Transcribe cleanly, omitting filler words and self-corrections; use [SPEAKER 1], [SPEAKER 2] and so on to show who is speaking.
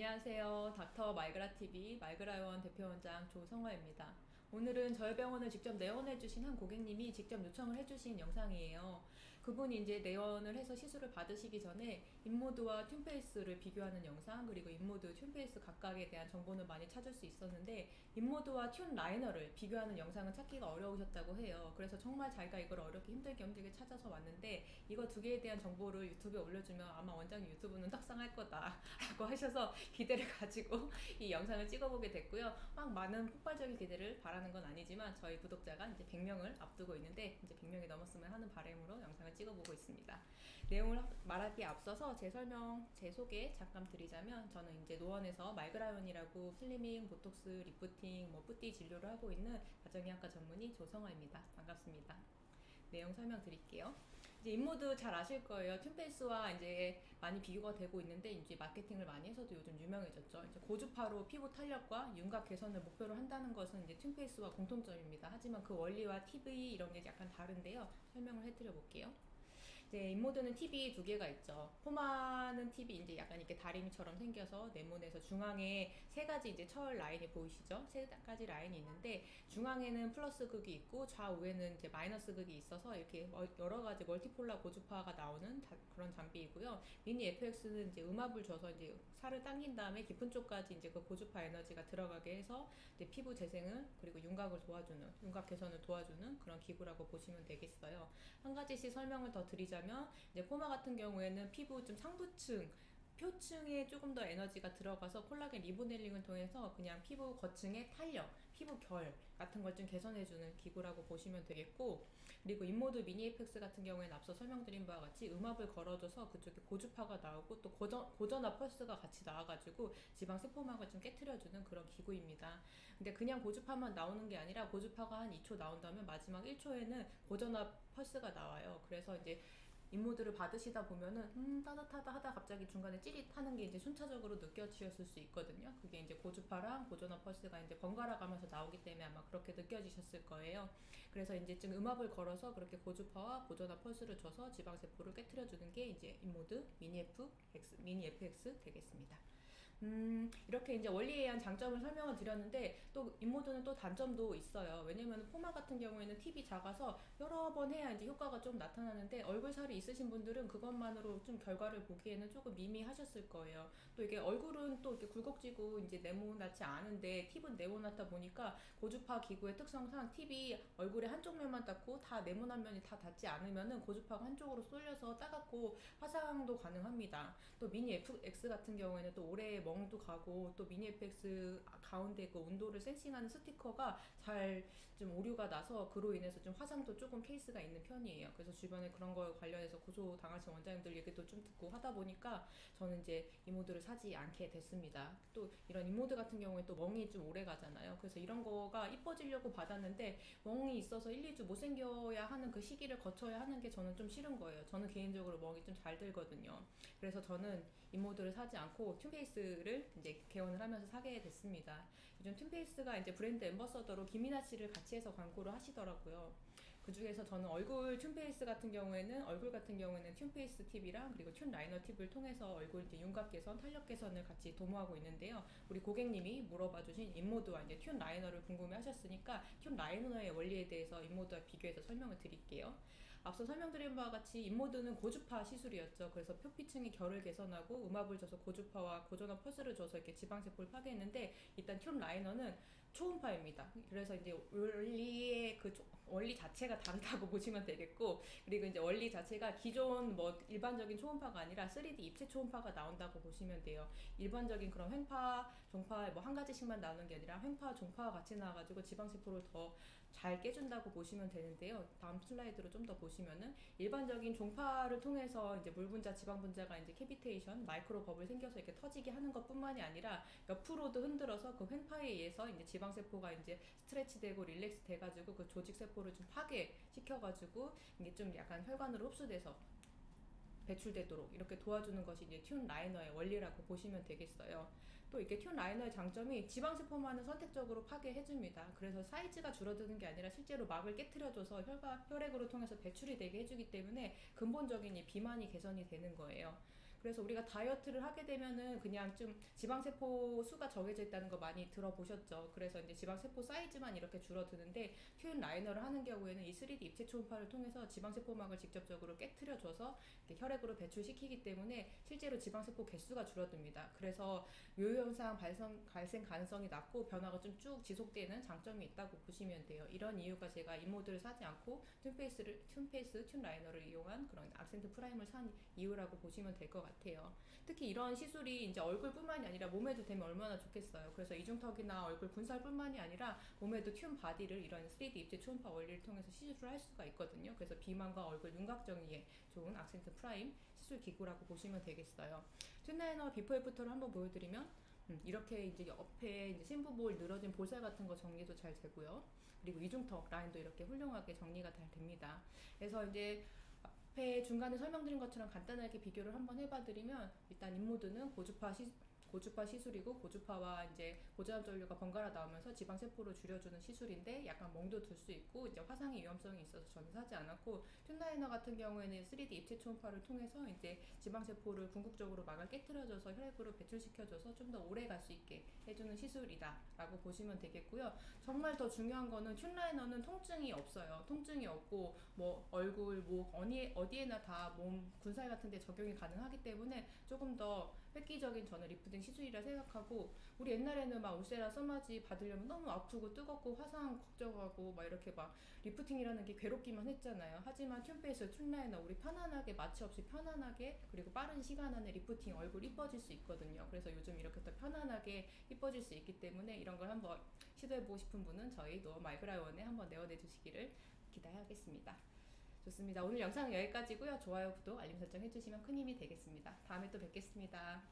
[SPEAKER 1] 안녕하세요. 닥터 말그라TV 말그라요원 대표원장 조성화입니다. 오늘은 저희 병원을 직접 내원해주신 한 고객님이 직접 요청을 해주신 영상이에요. 그분이 이제 내원을 해서 시술을 받으시기 전에 인모드와 튠페이스를 비교하는 영상, 그리고 인모드, 튠페이스 각각에 대한 정보는 많이 찾을 수 있었는데 인모드와 튠 라이너를 비교하는 영상은 찾기가 어려우셨다고 해요. 그래서 정말 자기가 이걸 어렵게 힘들게 찾아서 왔는데 이거 두 개에 대한 정보를 유튜브에 올려주면 아마 원장님 유튜브는 떡상할 거다 라고 하셔서 기대를 가지고 이 영상을 찍어보게 됐고요. 막 많은 폭발적인 기대를 바라는 건 아니지만 저희 구독자가 이제 100명을 앞두고 있는데 이제 100명이 넘었으면 하는 바람으로 영상을 찍어보고 있습니다. 내용을 말하기에 앞서서 제 설명, 제 소개 잠깐 드리자면 저는 이제 노원에서 말그라연이라고 슬리밍, 보톡스, 리프팅, 뿌띠 진료를 하고 있는 가정의학과 전문의 조성화입니다. 반갑습니다. 내용 설명드릴게요. 이제 인모드 잘 아실 거예요. 튠페이스와 이제 많이 비교가 되고 있는데 이제 마케팅을 많이 해서도 요즘 유명해졌죠. 이제 고주파로 피부 탄력과 윤곽 개선을 목표로 한다는 것은 이제 튠페이스와 공통점입니다. 하지만 그 원리와 팁이 이런 게 약간 다른데요. 설명을 해드려 볼게요. 이제 인모드는 팁이 두 개가 있죠. 포마는 팁이 이제 약간 이렇게 다리미처럼 생겨서 네모내서 중앙에 세 가지 이제 철 라인이 보이시죠? 세 가지 라인이 있는데 중앙에는 플러스 극이 있고 좌우에는 이제 마이너스 극이 있어서 이렇게 여러 가지 멀티폴라 고주파가 나오는 그런 장비이고요. 미니 FX는 이제 음압을 줘서 이제 살을 당긴 다음에 깊은 쪽까지 이제 그 고주파 에너지가 들어가게 해서 이제 피부 재생을 그리고 윤곽을 도와주는 윤곽 개선을 도와주는 그런 기구라고 보시면 되겠어요. 한 가지씩 설명을 더 드리자면 이제 포마 같은 경우에는 피부 좀 상부층 표층에 조금 더 에너지가 들어가서 콜라겐 리보넬링을 통해서 그냥 피부 거층의 탄력, 피부 결 같은 걸 좀 개선해주는 기구라고 보시면 되겠고, 그리고 인모드 미니 에펙스 같은 경우에는 앞서 설명드린 바와 같이 음압을 걸어줘서 그쪽에 고주파가 나오고 또 고전압 펄스가 같이 나와가지고 지방 세포막을 좀 깨트려주는 그런 기구입니다. 근데 그냥 고주파만 나오는 게 아니라 고주파가 한 2초 나온다면 마지막 1초에는 고전압 펄스가 나와요. 그래서 이제 인모드를 받으시다 보면은 따뜻하다 하다 갑자기 중간에 찌릿하는 게 이제 순차적으로 느껴지셨을 수 있거든요. 그게 이제 고주파랑 고전압 펄스가 이제 번갈아 가면서 나오기 때문에 아마 그렇게 느껴지셨을 거예요. 그래서 이제 좀 음압을 걸어서 그렇게 고주파와 고전압 펄스를 줘서 지방세포를 깨트려 주는 게 이제 인모드 미니 FX 되겠습니다. 이렇게 이제 원리에 의한 장점을 설명을 드렸는데 또 인모드는 또 단점도 있어요. 왜냐면 포마 같은 경우에는 팁이 작아서 여러 번 해야 이제 효과가 좀 나타나는데 얼굴살이 있으신 분들은 그것만으로 좀 결과를 보기에는 조금 미미하셨을 거예요. 또 이게 얼굴은 또 이렇게 굴곡지고 이제 네모나지 않은데 팁은 네모나다 보니까 고주파 기구의 특성상 팁이 얼굴의 한쪽 면만 닿고 다 네모난 면이 다 닿지 않으면은 고주파가 한쪽으로 쏠려서 따갑고 화상도 가능합니다. 또 미니 FX 같은 경우에는 또 오래 멍도 가고 또 미니 FX 가운데 그 온도를 센싱하는 스티커가 잘 좀 오류가 나서 그로 인해서 좀 화상도 조금 케이스가 있는 편이에요. 그래서 주변에 그런 거 관련해서 고소 당하신 원장님들 얘기도 좀 듣고 하다 보니까 저는 이제 인모드를 사지 않게 됐습니다. 또 이런 인모드 같은 경우에 또 멍이 좀 오래 가잖아요. 그래서 이런 거가 이뻐지려고 받았는데 멍이 있어서 1, 2주 못생겨야 하는 그 시기를 거쳐야 하는 게 저는 좀 싫은 거예요. 저는 개인적으로 멍이 좀 잘 들거든요. 그래서 저는 인모드를 사지 않고 튠페이스를 이제 개원을 하면서 사게 됐습니다. 요즘 튠페이스가 이제 브랜드 앰버서더로 김이나 씨를 같이 해서 광고를 하시더라고요. 그 중에서 저는 얼굴 튠페이스 같은 경우에는 튠페이스 팁이랑 그리고 튠 라이너 팁을 통해서 얼굴 이제 윤곽 개선, 탄력 개선을 같이 도모하고 있는데요. 우리 고객님이 물어봐주신 인모드와 이제 튠 라이너를 궁금해하셨으니까 튠 라이너의 원리에 대해서 인모드와 비교해서 설명을 드릴게요. 앞서 설명드린 바와 같이 인모드는 고주파 시술이었죠. 그래서 표피층의 결을 개선하고 음압을 줘서 고주파와 고전압 펄스를 줘서 이렇게 지방세포를 파괴했는데 일단 튠 라이너는 초음파입니다. 그래서 이제 원리의 그 원리 자체가 다르다고 보시면 되겠고, 그리고 이제 원리 자체가 기존 일반적인 초음파가 아니라 3D 입체 초음파가 나온다고 보시면 돼요. 일반적인 그런 횡파, 종파 한 가지씩만 나오는 게 아니라 횡파, 종파가 같이 나와가지고 지방세포를 더 잘 깨준다고 보시면 되는데요. 다음 슬라이드로 좀 더 보시면은 일반적인 종파를 통해서 이제 물분자, 지방분자가 이제 캐비테이션, 마이크로 버블 생겨서 이렇게 터지게 하는 것뿐만이 아니라 옆으로도 흔들어서 그 횡파에 의해서 이제 지방세포가 이제 스트레치되고 릴렉스 돼가지고 그 조직세포를 좀 파괴시켜가지고 이게 좀 약간 혈관으로 흡수돼서 배출되도록 이렇게 도와주는 것이 이제 튠 라이너의 원리라고 보시면 되겠어요. 또 이게 튠 라이너의 장점이 지방세포만은 선택적으로 파괴해줍니다. 그래서 사이즈가 줄어드는 게 아니라 실제로 막을 깨트려줘서 혈액으로 통해서 배출이 되게 해주기 때문에 근본적인 이 비만이 개선이 되는 거예요. 그래서 우리가 다이어트를 하게 되면은 그냥 좀 지방세포 수가 정해져 있다는 거 많이 들어보셨죠. 그래서 이제 지방세포 사이즈만 이렇게 줄어드는데 튠 라이너를 하는 경우에는 이 3D 입체 초음파를 통해서 지방세포막을 직접적으로 깨트려줘서 혈액으로 배출시키기 때문에 실제로 지방세포 개수가 줄어듭니다. 그래서 요요현상 발생 가능성이 낮고 변화가 좀 쭉 지속되는 장점이 있다고 보시면 돼요. 이런 이유가 제가 인모드를 사지 않고 튠 라이너를 이용한 그런 악센트 프라임을 산 이유라고 보시면 될 것 같아요. 특히 이런 시술이 이제 얼굴뿐만이 아니라 몸에도 되면 얼마나 좋겠어요. 그래서 이중턱이나 얼굴 분살뿐만이 아니라 몸에도 튠 바디를 이런 3D 입체 초음파 원리를 통해서 시술을 할 수가 있거든요. 그래서 비만과 얼굴 윤곽 정리에 좋은 악센트 프라임 시술 기구라고 보시면 되겠어요. 튠 라이너 비포 애프터를 한번 보여드리면 이렇게 이제 옆에 이제 심부볼 늘어진 볼살 같은 거 정리도 잘 되고요. 그리고 이중턱 라인도 이렇게 훌륭하게 정리가 잘 됩니다. 그래서 이제 앞에 중간에 설명드린 것처럼 간단하게 비교를 한번 해봐드리면 일단 인모드는 고주파 시술이고 고주파와 이제 고저압 전류가 번갈아 나오면서 지방 세포를 줄여주는 시술인데 약간 멍도 들 수 있고 이제 화상의 위험성이 있어서 저는 사지 않았고 튠라이너 같은 경우에는 3D 입체 초음파를 통해서 이제 지방 세포를 궁극적으로 막을 깨트려줘서 혈액으로 배출시켜줘서 좀 더 오래 갈 수 있게 해주는 시술이다라고 보시면 되겠고요. 정말 더 중요한 거는 튠라이너는 통증이 없어요. 통증이 없고 뭐 얼굴, 목 어디에나 다 몸 군살 같은데 적용이 가능하기 때문에 조금 더 획기적인 저는 리프팅 시술이라 생각하고 우리 옛날에는 막 울세라 써마지 받으려면 너무 아프고 뜨겁고 화상 걱정하고 막 이렇게 막 리프팅이라는 게 괴롭기만 했잖아요. 하지만 튠페이스 튠라이너 우리 편안하게 마취 없이 편안하게 그리고 빠른 시간 안에 리프팅 얼굴 이뻐질 수 있거든요. 그래서 요즘 이렇게 더 편안하게 이뻐질 수 있기 때문에 이런 걸 한번 시도해보고 싶은 분은 저희 노어 마이그라이원에 한번 내어내 주시기를 기대하겠습니다. 좋습니다. 오늘 영상은 여기까지고요. 좋아요, 구독, 알림 설정 해주시면 큰 힘이 되겠습니다. 다음에 또 뵙겠습니다.